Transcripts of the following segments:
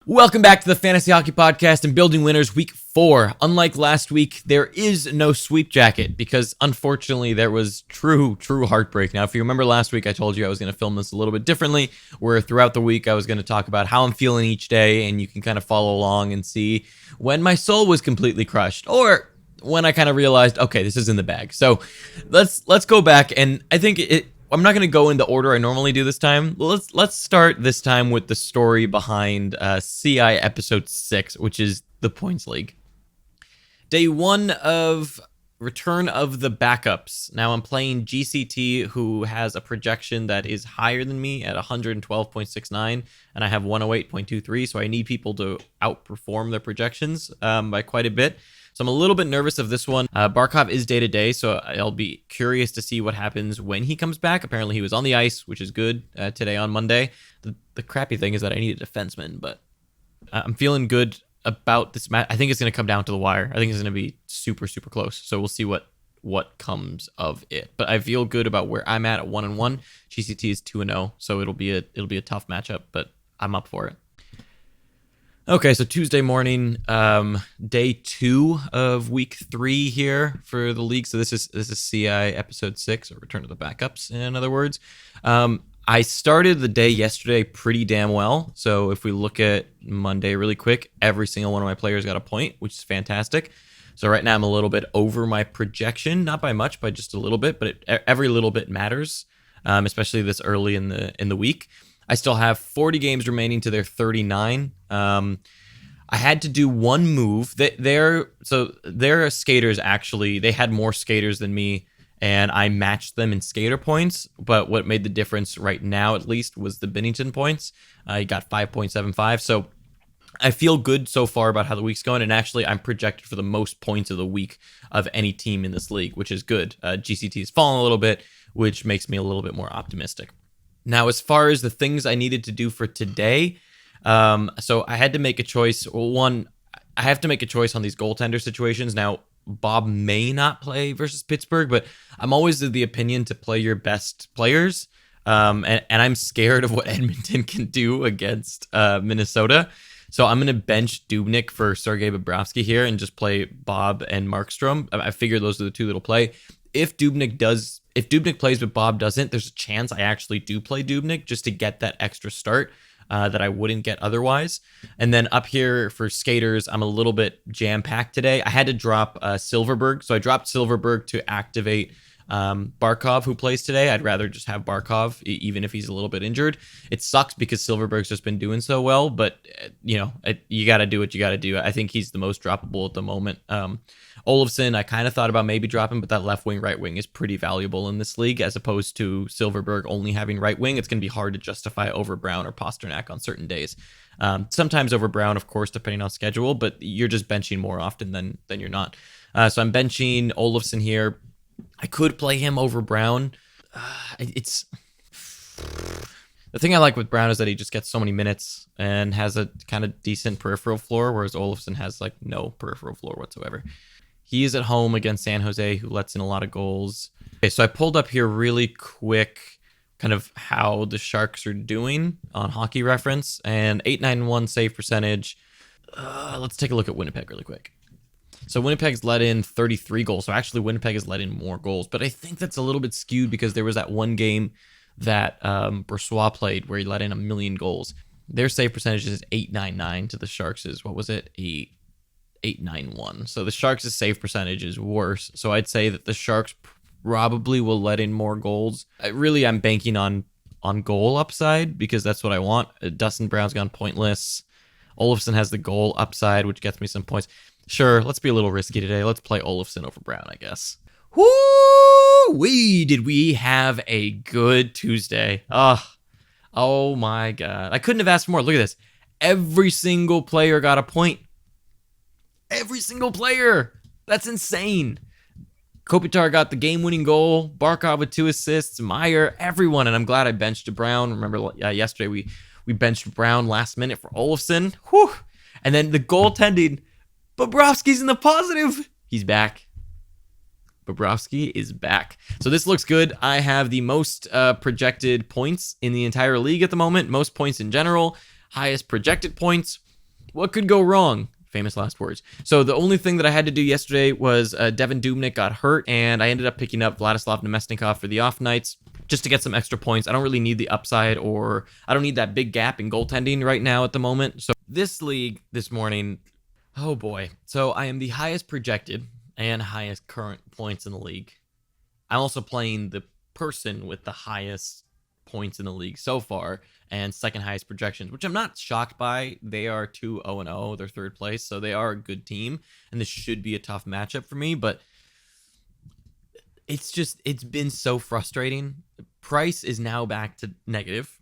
Welcome back to the Fantasy Hockey Podcast and Building Winners Week 4. Unlike last week, there is no sweep jacket because unfortunately there was true heartbreak. Now, if you remember last week, I told you I was going to film this a little bit differently, where throughout the week I was going to talk about how I'm feeling each day, and you can kind of follow along and see when my soul was completely crushed or when I kind of realized, okay, this is in the bag. So let's go back, and I think I'm not going to go in the order I normally do this time. Let's start this time with the story behind CI Episode 6, which is the Points League. Day 1 of Return of the Backups. Now I'm playing GCT, who has a projection that is higher than me at 112.69, and I have 108.23, so I need people to outperform their projections by quite a bit. So I'm a little bit nervous of this one. Barkov is day-to-day, so I'll be curious to see what happens when he comes back. Apparently he was on the ice, which is good today on Monday. The crappy thing is that I need a defenseman, but I'm feeling good about this match. I think it's going to come down to the wire. I think it's going to be super close. So we'll see what comes of it. But I feel good about where I'm at 1-1. GCT is 2-0, so it'll be a tough matchup, but I'm up for it. Okay, so Tuesday morning, day 2 of week 3 here for the league. So this is CI episode 6, or Return to the Backups, in other words. I started the day yesterday pretty damn well. So if we look at Monday really quick, every single one of my players got a point, which is fantastic. So right now I'm a little bit over my projection, not by much, by just a little bit, but every little bit matters, especially this early in the week. I still have 40 games remaining to their 39. I had to do one move. Their skaters, actually, they had more skaters than me, and I matched them in skater points. But what made the difference right now, at least, was the Binnington points. I got 5.75. So I feel good so far about how the week's going. And actually, I'm projected for the most points of the week of any team in this league, which is good. GCT has fallen a little bit, which makes me a little bit more optimistic. Now, as far as the things I needed to do for today, so I had to make a choice. One, I have to make a choice on these goaltender situations. Now, Bob may not play versus Pittsburgh, but I'm always of the opinion to play your best players. And I'm scared of what Edmonton can do against Minnesota. So I'm going to bench Dubnyk for Sergei Bobrovsky here and just play Bob and Markstrom. I figure those are the two that'll play. If Dubnyk plays but Bob doesn't, there's a chance I actually do play Dubnyk just to get that extra start that I wouldn't get otherwise. And then up here for skaters, I'm a little bit jam-packed today. I had to drop Silverberg, so I dropped Silverberg to activate Barkov, who plays today. I'd rather just have Barkov, even if he's a little bit injured. It sucks because Silverberg's just been doing so well, but you got to do what you got to do. I think he's the most droppable at the moment. Olofsson, I kind of thought about maybe dropping, but that left wing, right wing is pretty valuable in this league, as opposed to Silverberg only having right wing. It's going to be hard to justify over Brown or Pasternak on certain days. Sometimes over Brown, of course, depending on schedule, but you're just benching more often than you're not. So I'm benching Olofsson here. I could play him over Brown. The thing I like with Brown is that he just gets so many minutes and has a kind of decent peripheral floor, whereas Olofsson has like no peripheral floor whatsoever. He is at home against San Jose, who lets in a lot of goals. Okay, so I pulled up here really quick kind of how the Sharks are doing on Hockey Reference, and 891 save percentage. Let's take a look at Winnipeg really quick. So Winnipeg's let in 33 goals. So actually Winnipeg has let in more goals, but I think that's a little bit skewed because there was that one game that Brossoit played where he let in 1 million goals. Their save percentage is 899 to the Sharks' is, what was it? 891. So the Sharks' save percentage is worse. So I'd say that the Sharks probably will let in more goals. I'm banking on goal upside because that's what I want. Dustin Brown's gone pointless. Olofsson has the goal upside, which gets me some points. Sure, let's be a little risky today. Let's play Olofsson over Brown, I guess. Woo-wee, did we have a good Tuesday. Oh my God. I couldn't have asked for more. Look at this. Every single player got a point. Every single player. That's insane. Kopitar got the game-winning goal. Barkov with 2 assists. Meyer, everyone. And I'm glad I benched Brown. Remember yesterday we benched Brown last minute for Olofsson. Whew. And then the goaltending. Bobrovsky's in the positive. He's back. Bobrovsky is back. So this looks good. I have the most projected points in the entire league at the moment. Most points in general. Highest projected points. What could go wrong? Famous last words. So the only thing that I had to do yesterday was Devin Dubnyk got hurt, and I ended up picking up Vladislav Nemesnikov for the off nights just to get some extra points. I don't really need the upside, or I don't need that big gap in goaltending right now at the moment. So this league this morning, oh boy. So I am the highest projected and highest current points in the league. I'm also playing the person with the highest points in the league so far and second highest projections, which I'm not shocked by. They are 2-0-0, they're third place, so they are a good team, and this should be a tough matchup for me, but it's been so frustrating. Price is now back to negative.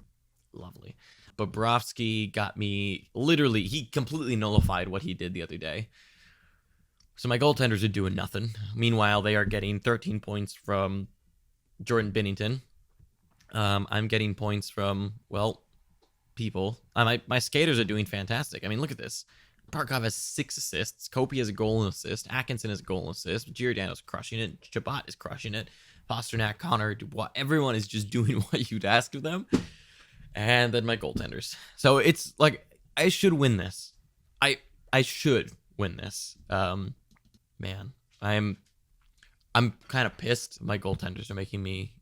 Lovely. Bobrovsky got me, literally, he completely nullified what he did the other day. So my goaltenders are doing nothing. Meanwhile, they are getting 13 points from Jordan Binnington. I'm getting points from, well, people. My skaters are doing fantastic. I mean, look at this. Barkov has 6 assists. Kopi has a goal and assist. Atkinson has a goal and assist. Giordano's crushing it. Chabot is crushing it. Pasternak, Connor, Dubois. Everyone is just doing what you'd ask of them. And then my goaltenders. So it's like, I should win this. I should win this. Man, I'm kind of pissed. My goaltenders are making me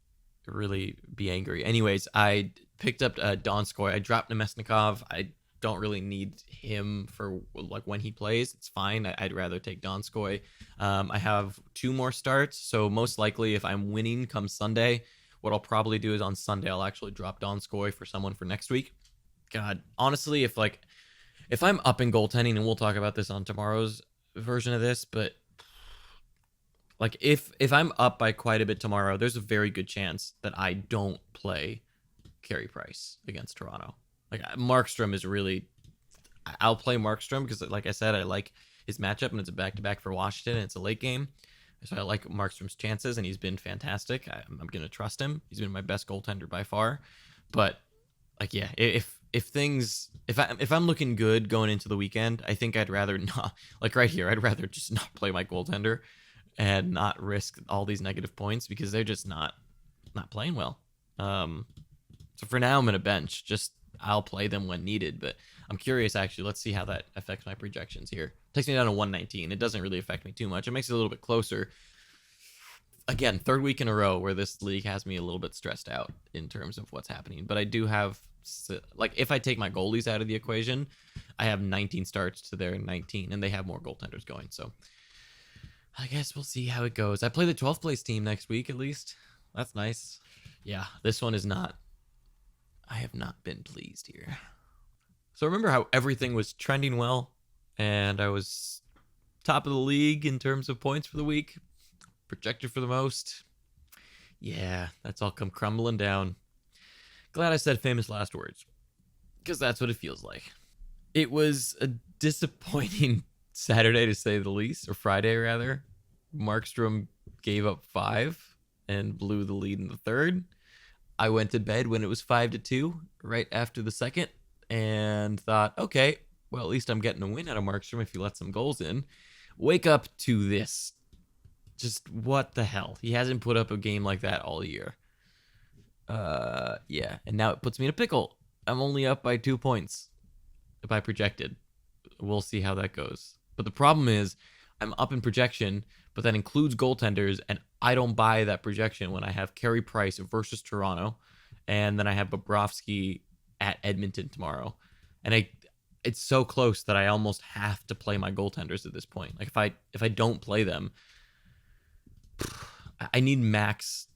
really be angry. Anyways, I picked up Donskoy. I dropped Nemesnikov. I don't really need him for like when he plays. It's fine. I'd rather take Donskoy. I have 2 more starts, so most likely if I'm winning come Sunday, what I'll probably do is on Sunday I'll actually drop Donskoy for someone for next week. God, honestly, if I'm up in goaltending, and we'll talk about this on tomorrow's version of this, but like if I'm up by quite a bit tomorrow, there's a very good chance that I don't play Carey Price against Toronto. Like Markstrom is really, I'll play Markstrom because, like I said, I like his matchup, and it's a back-to-back for Washington, and it's a late game. So I like Markstrom's chances, and he's been fantastic. I'm going to trust him. He's been my best goaltender by far. But like, yeah, if I'm looking good going into the weekend, I think I'd rather not, like right here, I'd rather just not play my goaltender and not risk all these negative points because they're just not playing well. So for now, I'm going to bench. Just I'll play them when needed, but I'm curious, actually. Let's see how that affects my projections here. It takes me down to 119. It doesn't really affect me too much. It makes it a little bit closer. Again, third week in a row where this league has me a little bit stressed out in terms of what's happening. But I do have, like, if I take my goalies out of the equation, I have 19 starts to their 19, and they have more goaltenders going. So I guess we'll see how it goes. I play the 12th place team next week, at least. That's nice. Yeah, this one is not. I have not been pleased here. So remember how everything was trending well, and I was top of the league in terms of points for the week, projected for the most. Yeah, that's all come crumbling down. Glad I said famous last words, because that's what it feels like. It was a disappointing Saturday, to say the least, or Friday rather. Markstrom gave up 5 and blew the lead in the third. I went to bed when it was 5-2 right after the second and thought, okay, well, at least I'm getting a win out of Markstrom if he lets some goals in. Wake up to this. Just what the hell? He hasn't put up a game like that all year. Yeah, and now it puts me in a pickle. I'm only up by 2 points if I projected. We'll see how that goes. But the problem is I'm up in projection, but that includes goaltenders, and I don't buy that projection when I have Carey Price versus Toronto, and then I have Bobrovsky at Edmonton tomorrow. And it's so close that I almost have to play my goaltenders at this point. Like if I don't play them, I need max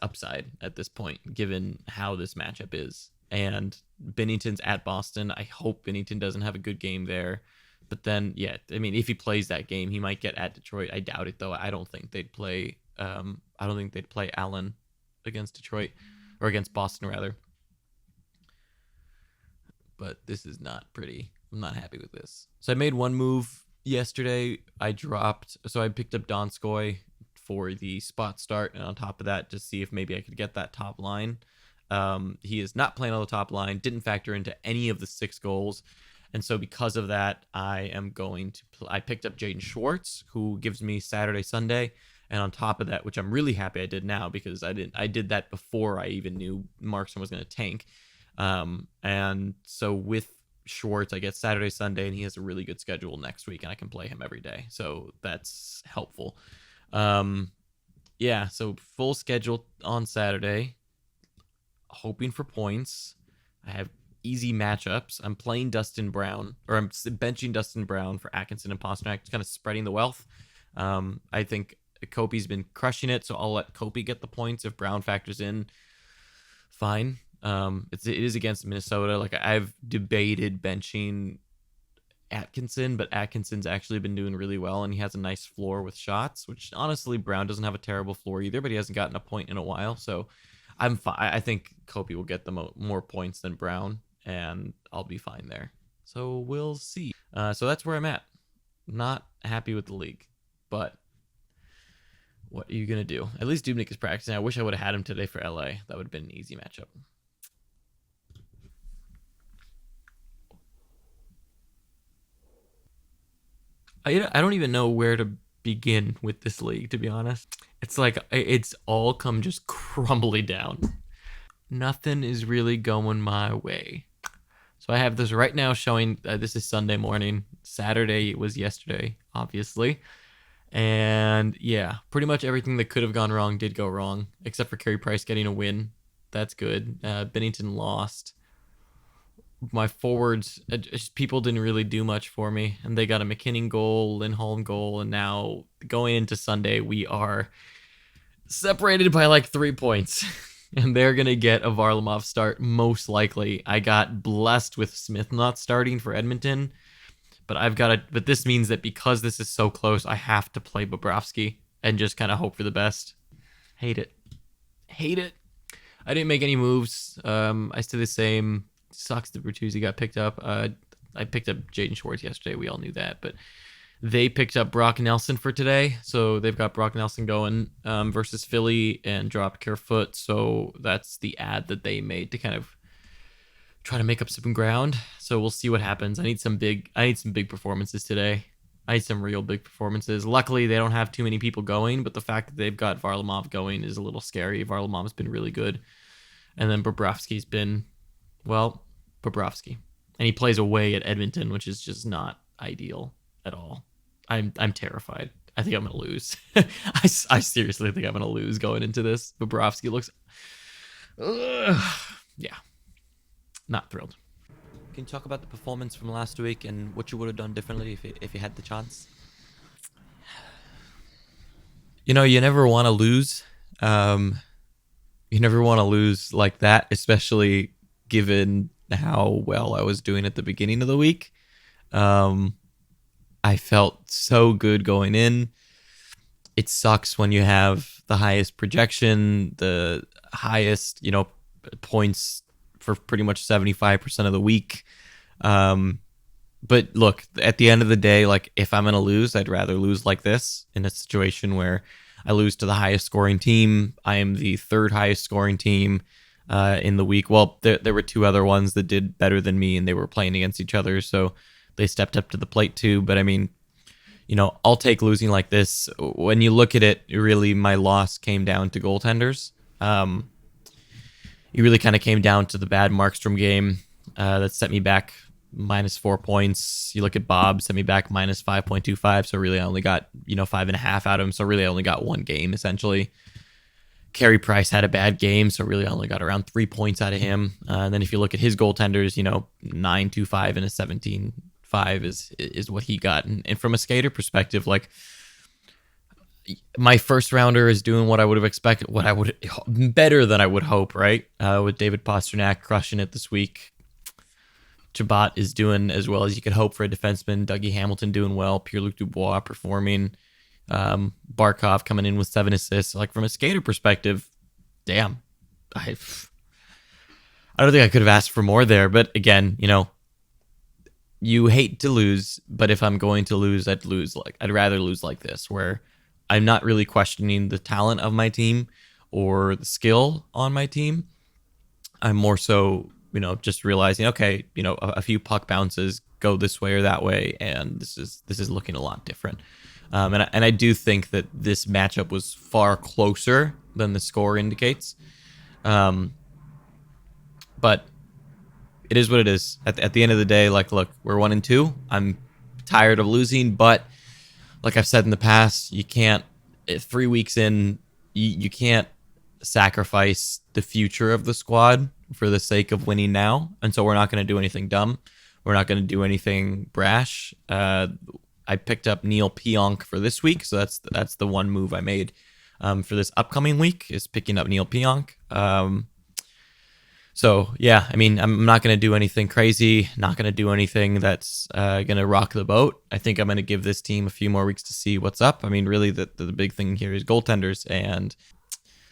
upside at this point, given how this matchup is. And Binnington's at Boston. I hope Binnington doesn't have a good game there. But then, yeah, I mean, if he plays that game, he might get at Detroit. I doubt it, though. I don't think they'd play. I don't think they'd play Allen against Detroit, or against Boston rather. But this is not pretty. I'm not happy with this. So I made one move yesterday. I picked up Donskoy for the spot start, and on top of that, just see if maybe I could get that top line. He is not playing on the top line. Didn't factor into any of the 6 goals. And so because of that, I am going to I picked up Jaden Schwartz, who gives me Saturday, Sunday. And on top of that, which I'm really happy I did now, because I did that before I even knew Markstrom was going to tank. And so with Schwartz, I get Saturday, Sunday, and he has a really good schedule next week, and I can play him every day. So that's helpful. Yeah, so full schedule on Saturday. Hoping for points. I have easy matchups. I'm playing Dustin Brown, or I'm benching Dustin Brown for Atkinson and Pasternak, just kind of spreading the wealth. I think Kopi's been crushing it, so I'll let Kopi get the points. If Brown factors in, fine. It is against Minnesota. Like, I've debated benching Atkinson, but Atkinson's actually been doing really well, and he has a nice floor with shots, which honestly Brown doesn't have a terrible floor either, but he hasn't gotten a point in a while, so I'm fine. I think Kopi will get the more points than Brown, and I'll be fine there. So we'll see. So that's where I'm at. Not happy with the league, but what are you going to do? At least Dubnik is practicing. I wish I would have had him today for LA. That would have been an easy matchup. I don't even know where to begin with this league, to be honest. It's like it's all come just crumbly down. Nothing is really going my way. So I have this right now showing, this is Sunday morning. Saturday was yesterday, obviously. And yeah, pretty much everything that could have gone wrong did go wrong, except for Carey Price getting a win. That's good. Bennington lost. My forwards, people didn't really do much for me, and they got a McKinnon goal, Lindholm goal, and now going into Sunday, we are separated by like 3 points, and they're gonna get a Varlamov start most likely. I got blessed with Smith not starting for Edmonton, but this means that because this is so close, I have to play Bobrovsky and just kind of hope for the best. Hate it. I didn't make any moves. I stay the same. Sucks that Bertuzzi got picked up. I picked up Jaden Schwartz yesterday. We all knew that, but they picked up Brock Nelson for today, so they've got Brock Nelson going versus Philly and dropped Kerfoot. So that's the ad that they made to kind of try to make up some ground. So we'll see what happens. I need some big performances today. I need some real big performances. Luckily, they don't have too many people going, but the fact that they've got Varlamov going is a little scary. Varlamov's been really good, and then Bobrovsky's been, well, Bobrovsky, and he plays away at Edmonton, which is just not ideal at all. I'm terrified. I think I'm gonna lose. I seriously think I'm gonna lose going into this. Bobrovsky looks, yeah, not thrilled. Can you talk about the performance from last week and what you would have done differently if you had the chance? You know, you never want to lose. You never want to lose like that, especially given how well I was doing at the beginning of the week. I felt so good going in. It sucks when you have the highest projection, the highest, points for pretty much 75% of the week. But look, at the end of the day, like, if I'm going to lose, I'd rather lose like this, in a situation where I lose to the highest scoring team. I am the third highest scoring team in the week. Well, there were two other ones that did better than me, and they were playing against each other, so they stepped up to the plate too. But I mean, I'll take losing like this. When you look at it, really, my loss came down to goaltenders. It really kind of came down to the bad Markstrom game that set me back -4 points. You look at Bob, set me back -5.25. So really, I only got 5.5 out of him. So really, I only got one game essentially. Carey Price had a bad game, so really I only got around 3 points out of him. And then if you look at his goaltenders, 9.25 and a 17.5 is what he got. And from a skater perspective, like, my first rounder is doing what I would have expected, better than I would hope, right? With David Pasternak crushing it this week. Chabot is doing as well as you could hope for a defenseman. Dougie Hamilton doing well. Pierre-Luc Dubois performing. Barkov coming in with 7 assists. Like, from a skater perspective, damn. I don't think I could have asked for more there. But again, you hate to lose, but if I'm going to lose, I'd rather lose like this, where I'm not really questioning the talent of my team or the skill on my team. I'm more so, just realizing, okay, a few puck bounces go this way or that way, and this is looking a lot different. And I do think that this matchup was far closer than the score indicates. But it is what it is. At the end of the day, like, look, we're 1-2. I'm tired of losing, but like I've said in the past, you can't, 3 weeks in, you can't sacrifice the future of the squad for the sake of winning now. And so we're not going to do anything dumb. We're not going to do anything brash. I picked up Neil Pionk for this week, so that's the one move I made for this upcoming week, is picking up Neil Pionk. So yeah, I mean, I'm not going to do anything crazy, not going to do anything that's going to rock the boat. I think I'm going to give this team a few more weeks to see what's up. I mean, really, the big thing here is goaltenders, and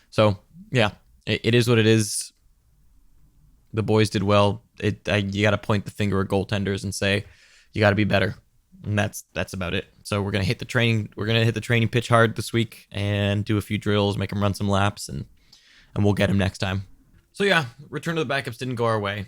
so yeah, it is what it is. The boys did well. You got to point the finger at goaltenders and say you got to be better, and that's about it. So we're gonna hit the training. We're gonna hit the training pitch hard this week and do a few drills, make them run some laps, and we'll get them next time. So yeah, return to the backups didn't go our way.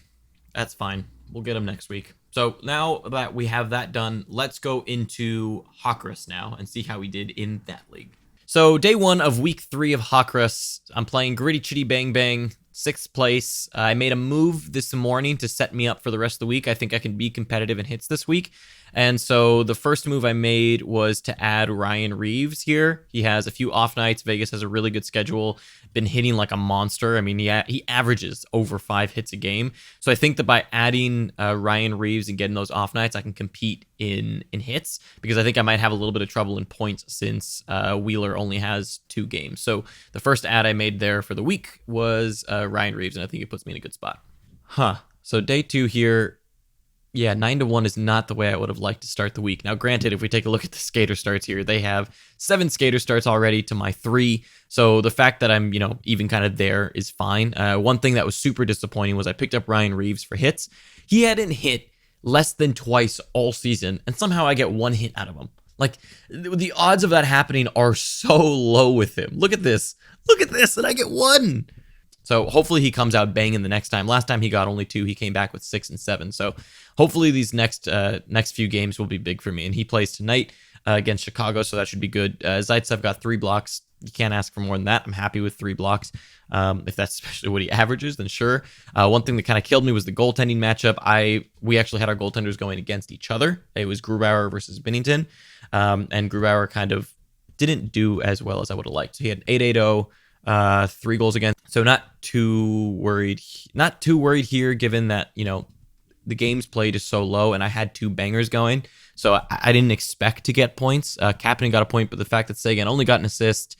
That's fine. We'll get them next week. So now that we have that done, let's go into Hockrus now and see how we did in that league. So day 1 of week 3 of Hockrus, I'm playing Gritty Chitty Bang Bang, 6th place. I made a move this morning to set me up for the rest of the week. I think I can be competitive in hits this week. And so the first move I made was to add Ryan Reeves here. He has a few off nights. Vegas has a really good schedule. Been hitting like a monster. I mean, he averages over 5 hits a game. So I think that by adding Ryan Reeves and getting those off nights, I can compete in hits, because I think I might have a little bit of trouble in points since Wheeler only has 2 games. So the first add I made there for the week was Ryan Reeves, and I think it puts me in a good spot. So day 2 here. Yeah, 9-1 is not the way I would have liked to start the week. Now, granted, if we take a look at the skater starts here, they have 7 skater starts already to my 3. So the fact that I'm, even kind of there is fine. One thing that was super disappointing was I picked up Ryan Reeves for hits. He hadn't hit less than twice all season, and somehow I get 1 hit out of him. Like, the odds of that happening are so low with him. Look at this. Look at this, and I get 1. So hopefully he comes out banging the next time. Last time he got only 2. He came back with 6 and 7. So hopefully these next few games will be big for me. And he plays tonight against Chicago, so that should be good. Zaitsev got 3 blocks. You can't ask for more than that. I'm happy with 3 blocks. If that's especially what he averages, then sure. One thing that kind of killed me was the goaltending matchup. We actually had our goaltenders going against each other. It was Grubauer versus Binnington. And Grubauer kind of didn't do as well as I would have liked. So he had 8-8-0. 3 goals against. So not too worried here, given that, the games played is so low and I had 2 bangers going. So I didn't expect to get points. Kapanen got a point, but the fact that Sagan only got an assist,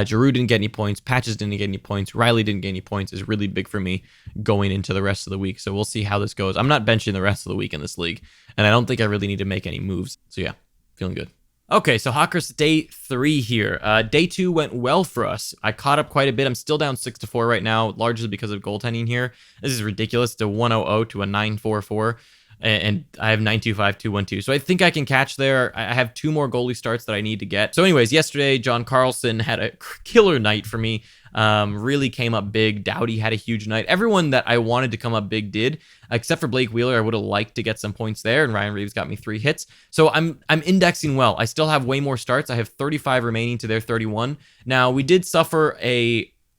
Giroux didn't get any points, Patches didn't get any points, Riley didn't get any points is really big for me going into the rest of the week. So we'll see how this goes. I'm not benching the rest of the week in this league, and I don't think I really need to make any moves. So yeah, feeling good. Okay, so Hockrus day 3 here. Day 2 went well for us. I caught up quite a bit. I'm still down 6-4 right now, largely because of goaltending here. This is ridiculous. It's a 1-0-0 to a 9-4-4, and I have 9-2-5-2-1-2. So I think I can catch there. I have 2 more goalie starts that I need to get. So anyways, yesterday, John Carlson had a killer night for me. Really came up big. Doughty had a huge night. Everyone that I wanted to come up big did, except for Blake Wheeler. I would have liked to get some points there, and Ryan Reeves got me 3 hits. So I'm indexing well. I still have way more starts. I have 35 remaining to their 31. Now, we did suffer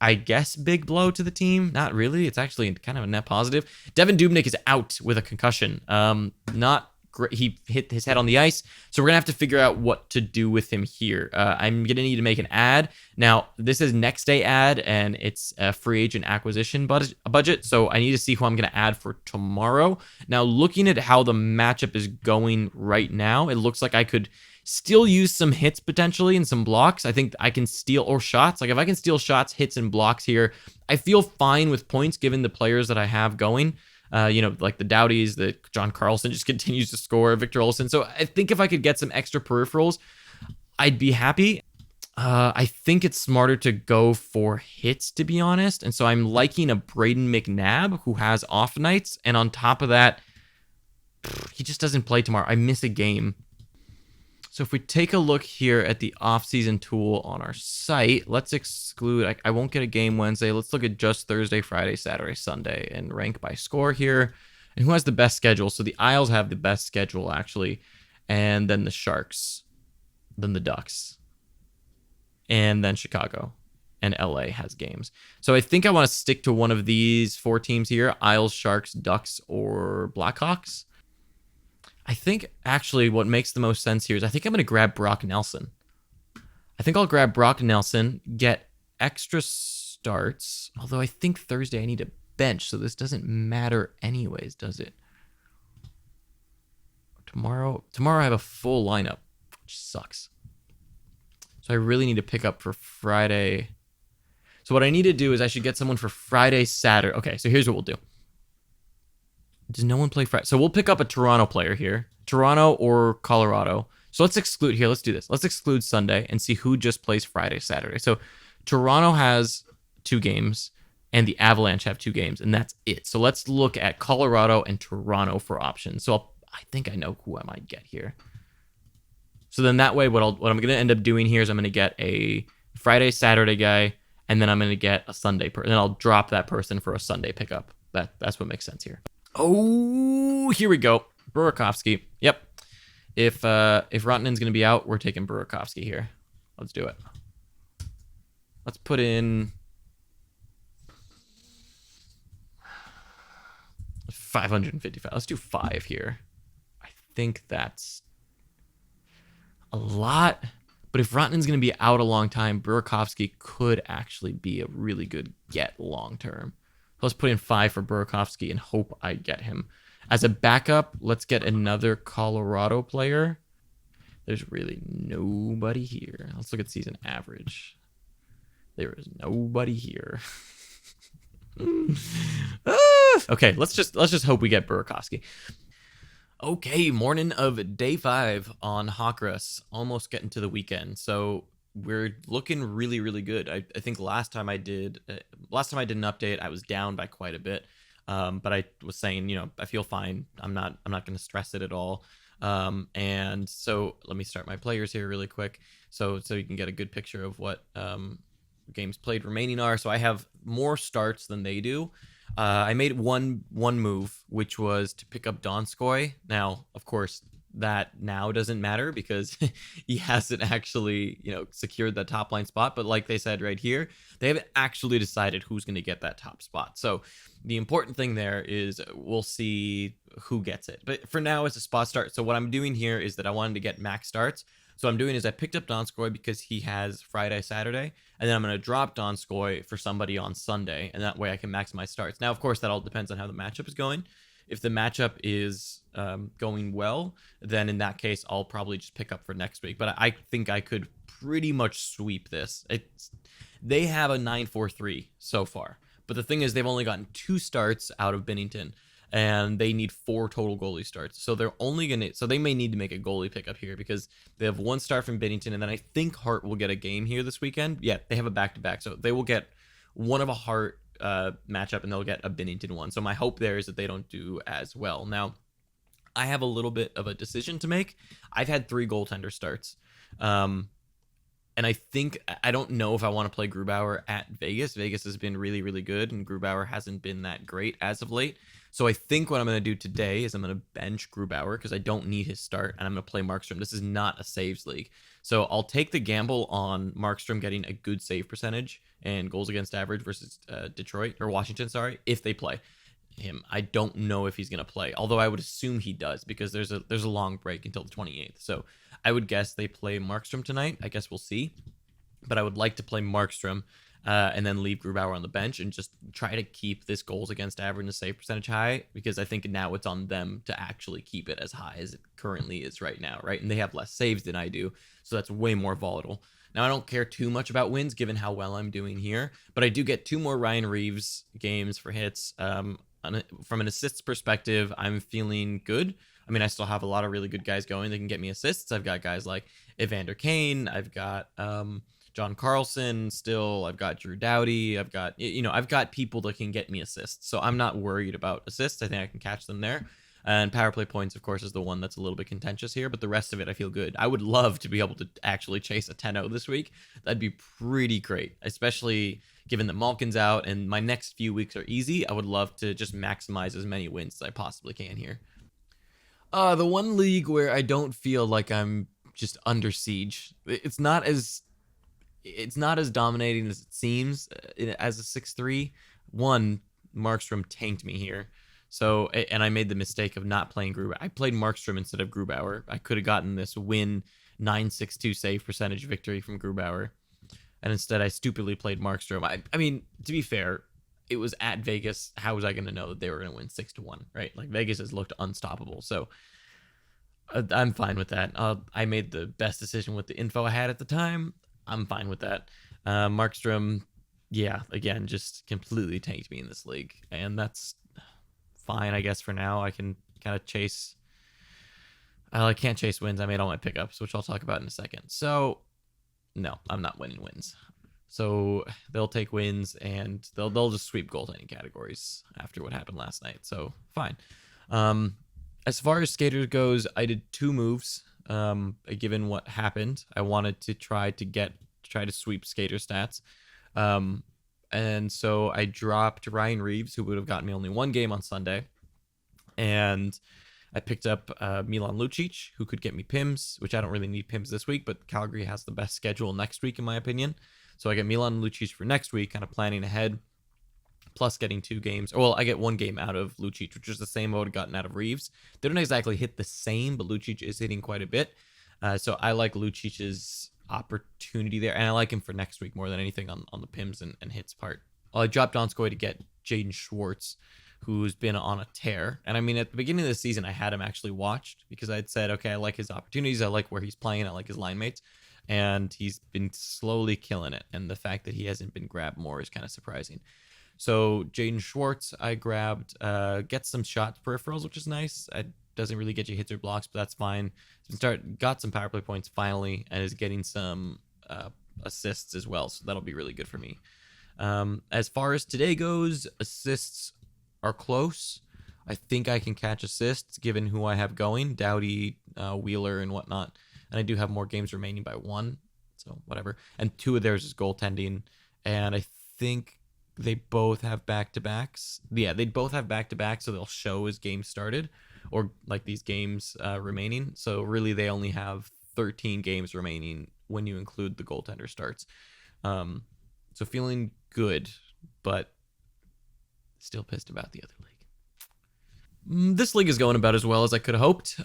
I guess, big blow to the team. Not really. It's actually kind of a net positive. Devin Dubnyk is out with a concussion. Not great. He hit his head on the ice. So we're going to have to figure out what to do with him here. I'm going to need to make an ad. Now, this is next day ad, and it's a free agent acquisition budget. So I need to see who I'm going to add for tomorrow. Now, looking at how the matchup is going right now, it looks like I could still use some hits potentially and some blocks. I think I can steal, or shots. Like if I can steal shots, hits, and blocks here, I feel fine with points given the players that I have going. Like the Doughties, the John Carlson just continues to score, Victor Olsen. So I think if I could get some extra peripherals, I'd be happy. I think it's smarter to go for hits, to be honest. And so I'm liking a Braden McNabb who has off nights. And on top of that, he just doesn't play tomorrow. I miss a game. So if we take a look here at the off-season tool on our site, let's exclude, I won't get a game Wednesday. Let's look at just Thursday, Friday, Saturday, Sunday, and rank by score here. And who has the best schedule? So the Isles have the best schedule, actually. And then the Sharks. Then the Ducks. And then Chicago. and LA has games. So I think I want to stick to one of these 4 teams here: Isles, Sharks, Ducks, or Blackhawks. I think actually what makes the most sense here is I think I'm going to grab Brock Nelson. I think I'll grab Brock Nelson, get extra starts, although I think Thursday I need a bench, so this doesn't matter anyways, does it? Tomorrow I have a full lineup, which sucks. So I really need to pick up for Friday. So what I need to do is I should get someone for Friday, Saturday. Okay, so here's what we'll do. Does no one play Friday? So we'll pick up a Toronto player here. Toronto or Colorado. So let's exclude here. Let's do this. Let's exclude Sunday and see who just plays Friday, Saturday. So Toronto has 2 games and the Avalanche have 2 games, and that's it. So let's look at Colorado and Toronto for options. So I think I know who I might get here. So then that way, what I'm going to end up doing here is I'm going to get a Friday, Saturday guy, and then I'm going to get a Sunday person. And I'll drop that person for a Sunday pickup. That's what makes sense here. Oh, here we go. Burakovsky. Yep. If Rantanen's going to be out, we're taking Burakovsky here. Let's do it. Let's put in 555. Let's do 5 here. I think that's a lot. But if Rantanen's going to be out a long time, Burakovsky could actually be a really good get long term. So let's put in 5 for Burakovsky and hope I get him. As a backup, let's get another Colorado player. There's really nobody here. Let's look at season average. There is nobody here. Okay, let's just hope we get Burakovsky. Okay, morning of day 5 on Hockrus. Almost getting to the weekend, so we're looking really, really good. I think last time I did an update, I was down by quite a bit. But I was saying, I feel fine. I'm not going to stress it at all. And so let me start my players here really quick, so you can get a good picture of what games played remaining are. So I have more starts than they do. I made one move, which was to pick up Donskoy. Now, of course, that now doesn't matter because he hasn't actually, secured that top line spot. But like they said right here, they haven't actually decided who's going to get that top spot. So the important thing there is we'll see who gets it. But for now, it's a spot start. So what I'm doing here is that I wanted to get max starts. So what I'm doing is I picked up Donskoy because he has Friday, Saturday, and then I'm going to drop Donskoy for somebody on Sunday, and that way I can maximize starts. Now, of course, that all depends on how the matchup is going. If the matchup is going well, then in that case, I'll probably just pick up for next week. But I think I could pretty much sweep this. They have a 9-4-3 so far. But the thing is, they've only gotten 2 starts out of Binnington, and they need 4 total goalie starts. So they may need to make a goalie pickup here because they have 1 start from Binnington, and then I think Hart will get a game here this weekend. Yeah, they have a back-to-back. So they will get one of a Hart matchup, and they'll get a Binnington one. So my hope there is that they don't do as well. Now, I have a little bit of a decision to make. I've had 3 goaltender starts. And I don't know if I want to play Grubauer at Vegas. Vegas has been really, really good, and Grubauer hasn't been that great as of late. So I think what I'm going to do today is I'm going to bench Grubauer because I don't need his start, and I'm going to play Markstrom. This is not a saves league. So I'll take the gamble on Markstrom getting a good save percentage and goals against average versus Washington, if they play him. I don't know if he's going to play, although I would assume he does because there's a long break until the 28th. So I would guess they play Markstrom tonight. I guess we'll see. But I would like to play Markstrom and then leave Grubauer on the bench and just try to keep this goals against average and the save percentage high, because I think now it's on them to actually keep it as high as it currently is right now, right? And they have less saves than I do, so that's way more volatile. Now, I don't care too much about wins given how well I'm doing here, but I do get 2 more Ryan Reeves games for hits. From an assists perspective, I'm feeling good. I mean, I still have a lot of really good guys going that can get me assists. I've got guys like Evander Kane. I've got John Carlson still. I've got Drew Doughty. I've got people that can get me assists. So I'm not worried about assists. I think I can catch them there. And power play points, of course, is the one that's a little bit contentious here, but the rest of it, I feel good. I would love to be able to actually chase a 10-0 this week. That'd be pretty great, especially given that Malkin's out and my next few weeks are easy. I would love to just maximize as many wins as I possibly can here. The one league where I don't feel like I'm just under siege. It's not as it's not as dominating as it seems as a 6-3. One, Markstrom tanked me here. So, and I made the mistake of not playing Grubauer. I played Markstrom instead of Grubauer. I could have gotten this win 9.62 save percentage victory from Grubauer. And instead, I stupidly played Markstrom. I mean, to be fair, it was at Vegas. How was I going to know that they were going to win 6-1, right? Like, Vegas has looked unstoppable. So, I'm fine with that. I made the best decision with the info I had at the time. I'm fine with that. Markstrom, yeah, again, just completely tanked me in this league. And that's fine, I guess, for now. I can kind of chase. I can't chase wins. I made all my pickups, which I'll talk about in a second. So, no, I'm not winning wins. So they'll take wins and they'll just sweep goaltending categories after what happened last night. So fine. As far as skaters goes, I did 2 moves. Given what happened, I wanted to try to sweep skater stats. And so I dropped Ryan Reeves, who would have gotten me only 1 game on Sunday. And I picked up Milan Lucic, who could get me Pims, which I don't really need Pims this week, but Calgary has the best schedule next week, in my opinion. So I get Milan Lucic for next week, kind of planning ahead, plus getting 2 games. Well, I get 1 game out of Lucic, which is the same I would have gotten out of Reeves. They don't exactly hit the same, but Lucic is hitting quite a bit. So I like Lucic's opportunity there, and I like him for next week more than anything on the Pims and hits part. I dropped Donskoy to get Jaden Schwartz, who's been on a tear. And I mean, at the beginning of the season, I had him actually watched because I'd said, okay, I like his opportunities. I like where he's playing. I like his line mates. And he's been slowly killing it. And the fact that he hasn't been grabbed more is kind of surprising. So Jaden Schwartz, I grabbed, gets some shots peripherals, which is nice. It doesn't really get you hits or blocks, but that's fine. Got some power play points finally, and is getting some assists as well. So that'll be really good for me. As far as today goes, assists are close. I think I can catch assists given who I have going, Doughty, Wheeler, and whatnot. And I do have more games remaining by 1, so whatever. And 2 of theirs is goaltending, and I think they both have back-to-backs. Yeah, they both have back-to-backs, so they'll show as games started, or like these games remaining. So really, they only have 13 games remaining when you include the goaltender starts. So feeling good, but still pissed about the other league. This league is going about as well as I could have hoped.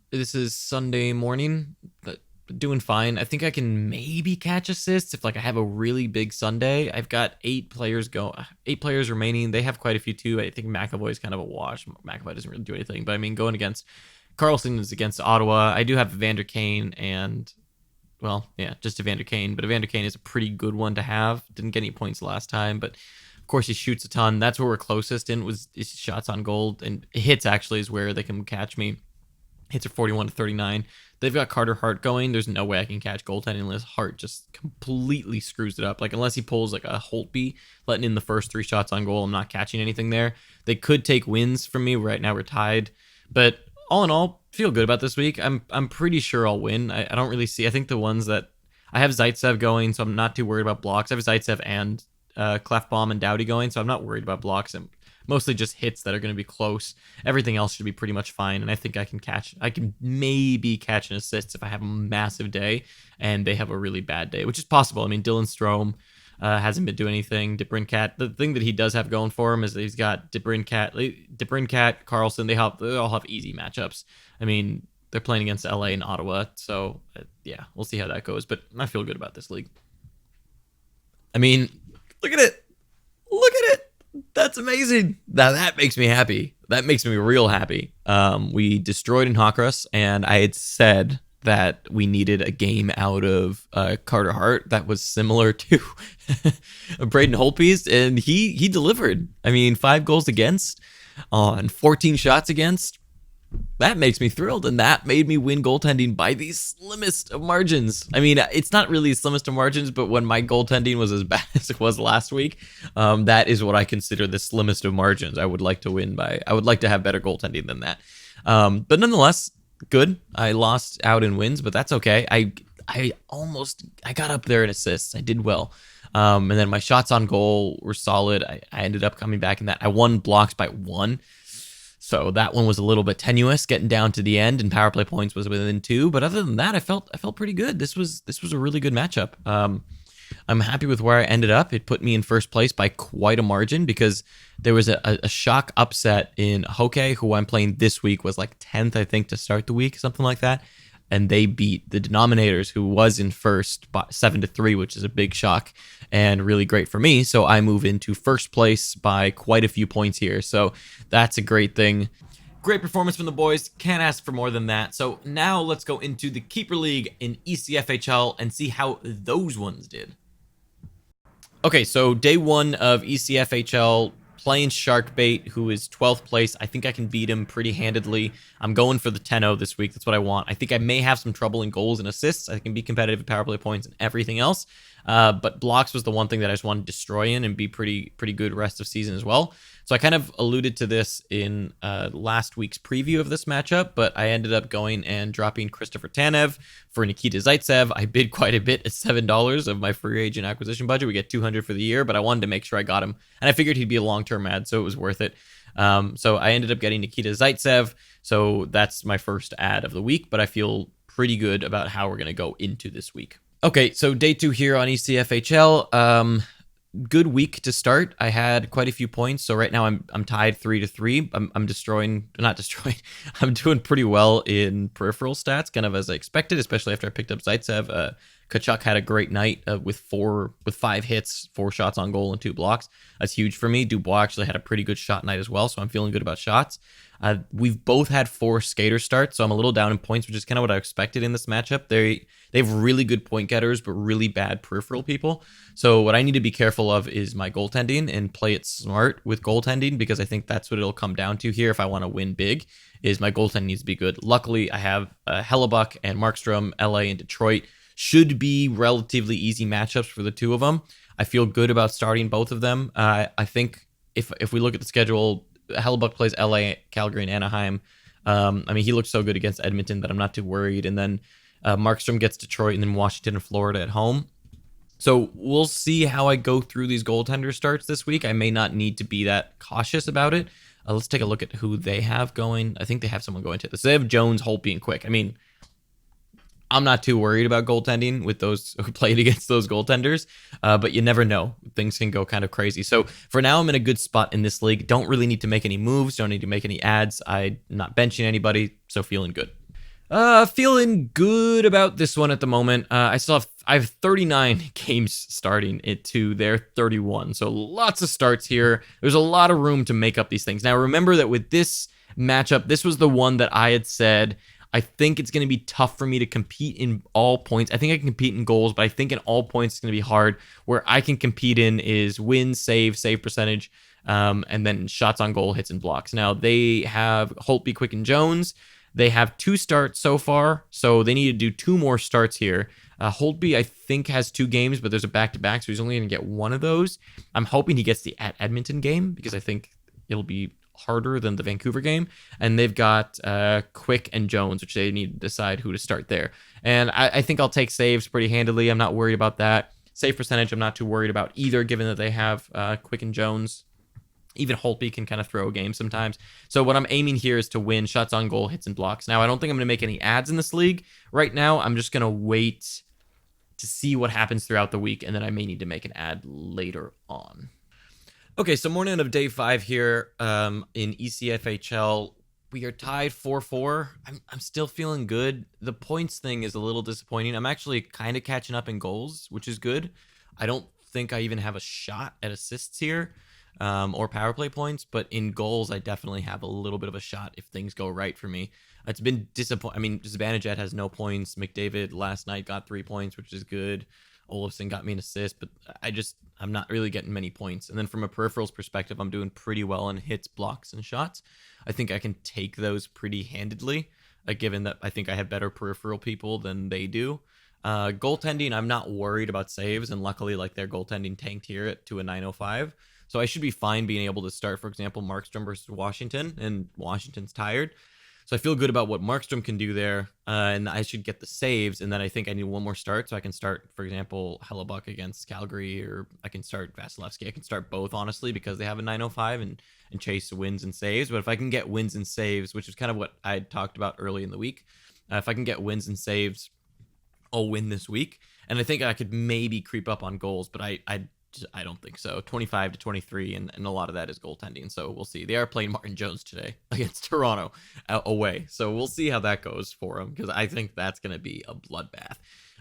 This is Sunday morning, but doing fine. I think I can maybe catch assists if like I have a really big Sunday. I've got 8 players remaining. They have quite a few too. I think McAvoy is kind of a wash. McAvoy doesn't really do anything, but I mean, going against Carlson is against Ottawa. I do have Evander Kane and, well, yeah, just Evander Kane, but Evander Kane is a pretty good one to have. Didn't get any points last time, but of course he shoots a ton. That's where we're closest in, was shots on goal, and hits actually is where they can catch me. Hits are 41-39. They've got Carter Hart going. There's no way I can catch goaltending unless Hart just completely screws it up. Like, unless he pulls like a Holtby, letting in the first 3 shots on goal, I'm not catching anything there. They could take wins from me. Right now we're tied, but all in all, feel good about this week. I'm pretty sure I'll win. I don't really see. I think the ones that I have Zaitsev going, so I'm not too worried about blocks. I have Zaitsev and Clefbaum and Doughty going, so I'm not worried about blocks. I'm mostly just hits that are going to be close. Everything else should be pretty much fine, and I think I can maybe catch an assist if I have a massive day and they have a really bad day, which is possible. I mean, Dylan Strome hasn't been doing anything. DeBrincat, the thing that he does have going for him is that he's got DeBrincat, Carlson. They all have easy matchups. I mean, they're playing against LA and Ottawa, so yeah, we'll see how that goes. But I feel good about this league. I mean, look at it. Look at it. That's amazing. Now that makes me happy. That makes me real happy. We destroyed in Hockrus, and I had said that we needed a game out of Carter Hart that was similar to Braden Holtby's, and he delivered. I mean, 5 goals against on 14 shots against. That makes me thrilled, and that made me win goaltending by the slimmest of margins. I mean, it's not really slimmest of margins, but when my goaltending was as bad as it was last week, that is what I consider the slimmest of margins. I would like to win by. I would like to have better goaltending than that. But nonetheless, good. I lost out in wins, but that's okay. I got up there in assists. I did well. And then my shots on goal were solid. I ended up coming back in that. I won blocks by 1. So that one was a little bit tenuous, getting down to the end, and power play points was within 2. But other than that, I felt pretty good. This was a really good matchup. I'm happy with where I ended up. It put me in first place by quite a margin because there was a shock upset in Hockrus, who I'm playing this week, was like 10th, I think, to start the week, something like that. And they beat the Denominators, who was in first, by 7-3, which is a big shock and really great for me. So I move into first place by quite a few points here. So that's a great thing. Great performance from the boys. Can't ask for more than that. So now let's go into the Keeper League in ECFHL and see how those ones did. Okay, so day one of ECFHL, playing Sharkbait, who is 12th place. I think I can beat him pretty handedly. I'm going for the 10-0 this week. That's what I want. I think I may have some trouble in goals and assists. I can be competitive at power play points and everything else. But blocks was the one thing that I just wanted to destroy in and be pretty good rest of season as well. So I kind of alluded to this in last week's preview of this matchup, but I ended up going and dropping Christopher Tanev for Nikita Zaitsev. I bid quite a bit at $7 of my free agent acquisition budget. We get $200 for the year, but I wanted to make sure I got him, and I figured he'd be a long-term ad, so it was worth it. So I ended up getting Nikita Zaitsev, so that's my first ad of the week, but I feel pretty good about how we're going to go into this week. Okay, so day two here on ECFHL. Good week to start. I had quite a few points, so right now I'm tied 3-3. I'm doing pretty well in peripheral stats, kind of as I expected, especially after I picked up Zaitsev. Kachuk had a great night with 5 hits, 4 shots on goal and 2 blocks. That's huge for me. Dubois actually had a pretty good shot night as well, so I'm feeling good about shots. We've both had 4 skater starts, so I'm a little down in points, which is kind of what I expected in this matchup. They have really good point getters, but really bad peripheral people. So what I need to be careful of is my goaltending and play it smart with goaltending, because I think that's what it'll come down to here if I want to win big, is my goaltending needs to be good. Luckily, I have Hellebuck and Markstrom, LA and Detroit. Should be relatively easy matchups for the two of them. I feel good about starting both of them. I think if we look at the schedule, Hellebuck plays LA, Calgary, and Anaheim. He looked so good against Edmonton that I'm not too worried. And then Markstrom gets Detroit and then Washington and Florida at home. So we'll see how I go through these goaltender starts this week. I may not need to be that cautious about it. Let's take a look at who they have going. I think they have someone going to this. They have Jones, Holtby, and Quick. I'm not too worried about goaltending with those who played against those goaltenders, but you never know. Things can go kind of crazy. So for now, I'm in a good spot in this league. Don't really need to make any moves. Don't need to make any ads. I'm not benching anybody, so feeling good. Feeling good about this one at the moment. I have 39 games starting it to their 31, so lots of starts here. There's a lot of room to make up these things. Now remember that with this matchup, this was the one that I had said I think it's going to be tough for me to compete in all points. I think I can compete in goals, but I think in all points it's going to be hard. Where I can compete in is win, save percentage, and then shots on goal, hits, and blocks. Now, they have Holtby, Quick, and Jones. They have 2 starts so far, so they need to do 2 more starts here. Holtby, I think, has 2 games, but there's a back-to-back, so he's only going to get 1 of those. I'm hoping he gets the at Edmonton game, because I think it'll be harder than the Vancouver game, and they've got Quick and Jones, which they need to decide who to start there. And I think I'll take saves pretty handily. I'm not worried about that. Save percentage, I'm not too worried about either, given that they have Quick and Jones. Even Holtby can kind of throw a game sometimes. So what I'm aiming here is to win shots on goal, hits, and blocks. Now, I don't think I'm going to make any ads in this league right now. I'm just going to wait to see what happens throughout the week, and then I may need to make an ad later on. Okay, so morning of day 5 here in ECFHL. We are tied 4-4. I'm still feeling good. The points thing is a little disappointing. I'm actually kind of catching up in goals, which is good. I don't think I even have a shot at assists here or power play points, but in goals, I definitely have a little bit of a shot if things go right for me. It's been disappointing. Zibanejad has no points. McDavid last night got 3 points, which is good. Olofsson got me an assist, but I'm not really getting many points. And then from a peripherals perspective, I'm doing pretty well in hits, blocks, and shots. I think I can take those pretty handedly, given that I think I have better peripheral people than they do. Goaltending, I'm not worried about saves, and luckily, their goaltending tanked here to a 905. So I should be fine being able to start, for example, Markstrom versus Washington, and Washington's tired. So I feel good about what Markstrom can do there, and I should get the saves, and then I think I need 1 more start, so I can start, for example, Hellebuck against Calgary, or I can start Vasilevsky. I can start both, honestly, because they have a 905 and chase wins and saves. But if I can get wins and saves, which is kind of what I talked about early in the week, if I can get wins and saves, I'll win this week. And I think I could maybe creep up on goals, but I don't think so. 25 to 23, and a lot of that is goaltending. So we'll see. They are playing Martin Jones today against Toronto away. So we'll see how that goes for them, because I think that's going to be a bloodbath.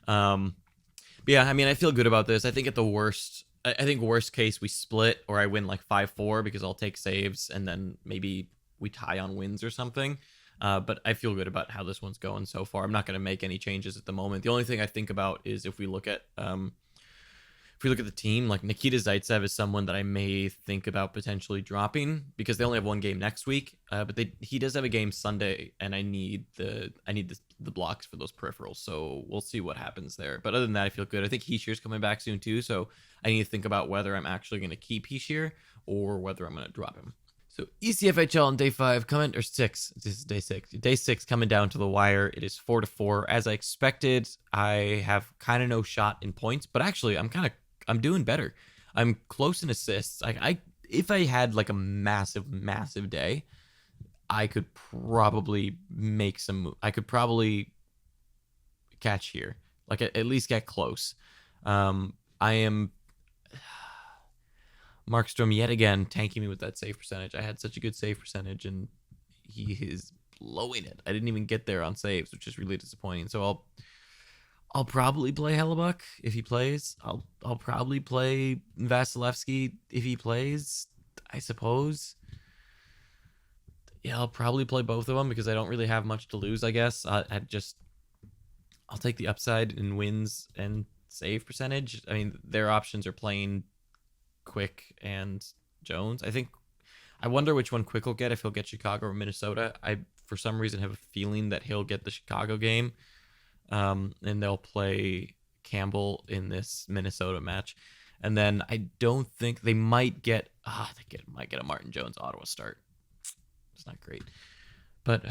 But yeah, I mean, I feel good about this. I think at the worst, I think worst case we split, or I win like 5-4 because I'll take saves, and then maybe we tie on wins or something. But I feel good about how this one's going so far. I'm not going to make any changes at the moment. The only thing I think about is if we look at the team, like Nikita Zaitsev is someone that I may think about potentially dropping, because they only have one game next week. But he does have a game Sunday, and I need the blocks for those peripherals. So we'll see what happens there. But other than that, I feel good. I think Heishier's coming back soon too. So I need to think about whether I'm actually going to keep Heishier or whether I'm going to drop him. So ECFHL on day 5 coming, or 6. This is day 6. Day 6 coming down to the wire. It is 4-4 as I expected. I have kind of no shot in points, but actually I'm doing better. I'm close in assists. If I had like a massive day, I could probably make some. I could probably catch here, like at least get close. I am. Markstrom yet again tanking me with that save percentage. I had such a good save percentage, and he is blowing it. I didn't even get there on saves, which is really disappointing. So I'll probably play Hellebuck if he plays. I'll probably play Vasilevsky if he plays, I suppose. Yeah, I'll probably play both of them because I don't really have much to lose, I guess. I'll take the upside in wins and save percentage. I mean, their options are playing Quick and Jones. I wonder which one Quick will get, if he'll get Chicago or Minnesota. I, for some reason, have a feeling that he'll get the Chicago game. And they'll play Campbell in this Minnesota match. And then I don't think they might get a Martin Jones Ottawa start. It's not great. But,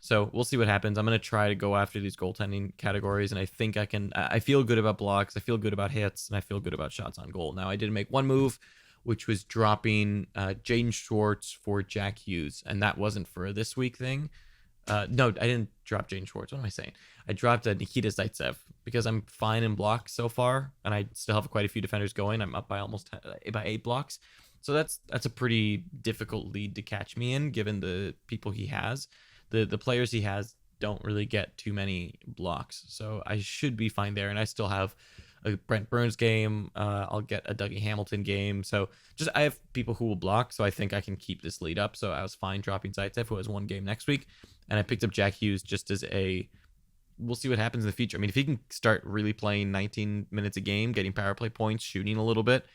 so we'll see what happens. I'm going to try to go after these goaltending categories, and I think I can. I feel good about blocks, I feel good about hits, and I feel good about shots on goal. Now, I did make one move, which was dropping Jaden Schwartz for Jack Hughes, and that wasn't for a this week thing. No, I didn't drop Jaden Schwartz. What am I saying? I dropped Nikita Zaitsev because I'm fine in blocks so far, and I still have quite a few defenders going. I'm up by almost by 8 blocks. So that's a pretty difficult lead to catch me in, given the people he has. The players he has don't really get too many blocks, so I should be fine there. And I still have a Brent Burns game. I'll get a Dougie Hamilton game. So I have people who will block, so I think I can keep this lead up. So I was fine dropping Zaitsev, who has one game next week, and I picked up Jack Hughes just as we'll see what happens in the future. I mean, if he can start really playing 19 minutes a game, getting power play points, shooting a little bit,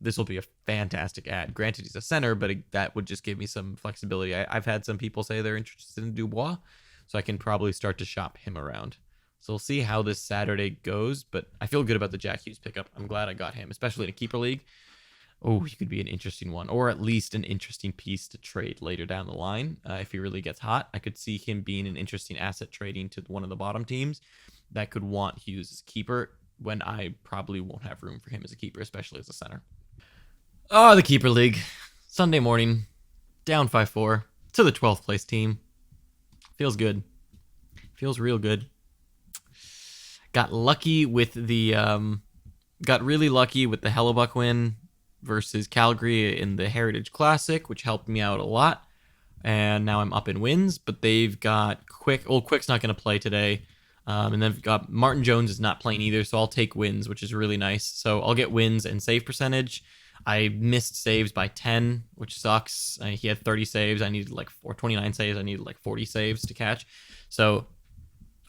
this will be a fantastic ad. Granted, he's a center, but that would just give me some flexibility. I've had some people say they're interested in Dubois, so I can probably start to shop him around. So we'll see how this Saturday goes, but I feel good about the Jack Hughes pickup. I'm glad I got him, especially in a keeper league. Oh, he could be an interesting one, or at least an interesting piece to trade later down the line. If he really gets hot, I could see him being an interesting asset trading to one of the bottom teams that could want Hughes as a keeper, when I probably won't have room for him as a keeper, especially as a center. Oh, the keeper league. Sunday morning, down 5-4 to the 12th place team. Feels good. Feels real good. Got really lucky with the Hellebuck win versus Calgary in the Heritage Classic, which helped me out a lot. And now I'm up in wins, but they've got Quick. Well, Quick's not going to play today. And then we've got Martin Jones is not playing either, so I'll take wins, which is really nice. So I'll get wins and save percentage. I missed saves by 10, which sucks. He had 30 saves. I needed 29 saves. I needed 40 saves to catch. So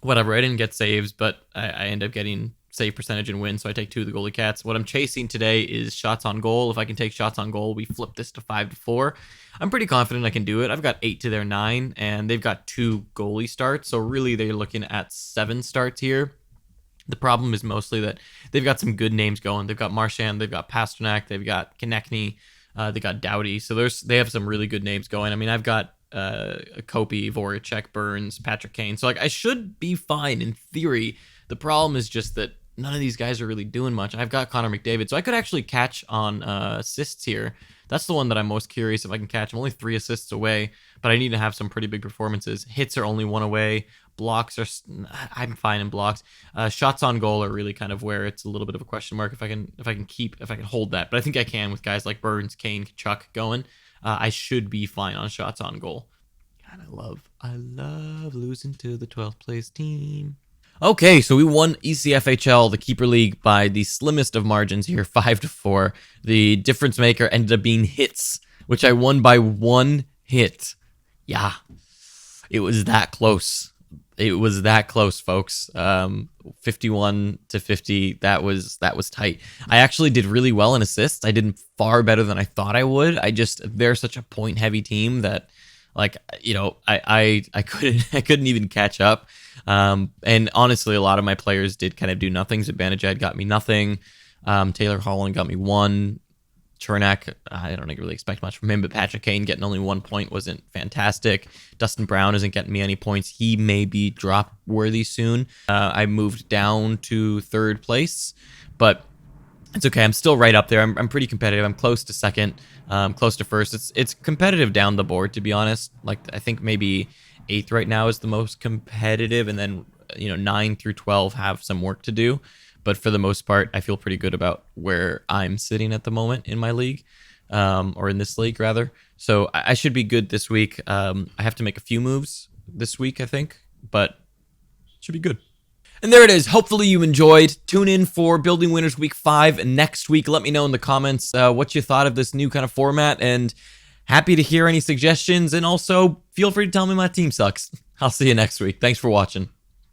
whatever, I didn't get saves, but I end up getting save percentage and win, so I take 2 of the goalie cats. What I'm chasing today is shots on goal. If I can take shots on goal, we flip this to 5-4. I'm pretty confident I can do it. I've got 8 to their 9, and they've got 2 goalie starts, so really they're looking at 7 starts here. The problem is mostly that they've got some good names going. They've got Marchand, they've got Pasternak, they've got Konechny, they got Doughty. So they have some really good names going. I mean, I've got Kopi, Voracek, Burns, Patrick Kane. So I should be fine in theory. The problem is just that none of these guys are really doing much. I've got Connor McDavid, so I could actually catch on assists here. That's the one that I'm most curious if I can catch. I'm only 3 assists away, but I need to have some pretty big performances. Hits are only 1 away. Blocks are, I'm fine in blocks. Shots on goal are really kind of where it's a little bit of a question mark if I can hold that. But I think I can with guys like Burns, Kane, Chuck going. I should be fine on shots on goal. God, I love losing to the 12th place team. Okay, so we won ECFHL, the Keeper League, by the slimmest of margins here, 5-4. The difference maker ended up being hits, which I won by 1 hit. Yeah, it was that close. It was that close, folks. 51-50. That was tight. I actually did really well in assists. I did far better than I thought I would. They're such a point heavy team that, like, you know, I couldn't even catch up. And honestly, a lot of my players did kind of do nothing. Zibanejad got me nothing. Taylor Holland got me 1. Chernak, I don't really expect much from him, but Patrick Kane getting only 1 point wasn't fantastic. Dustin Brown isn't getting me any points. He may be drop worthy soon. I moved down to 3rd place, but it's okay. I'm still right up there. I'm pretty competitive. I'm close to 2nd, close to 1st. It's competitive down the board, to be honest. Like, I think maybe 8th right now is the most competitive, and then 9 through 12 have some work to do. But for the most part, I feel pretty good about where I'm sitting at the moment in my league, or in this league, rather. So I should be good this week. I have to make a few moves this week, I think, but should be good. And there it is. Hopefully you enjoyed. Tune in for Building Winners Week 5 next week. Let me know in the comments what you thought of this new kind of format, and happy to hear any suggestions. And also, feel free to tell me my team sucks. I'll see you next week. Thanks for watching.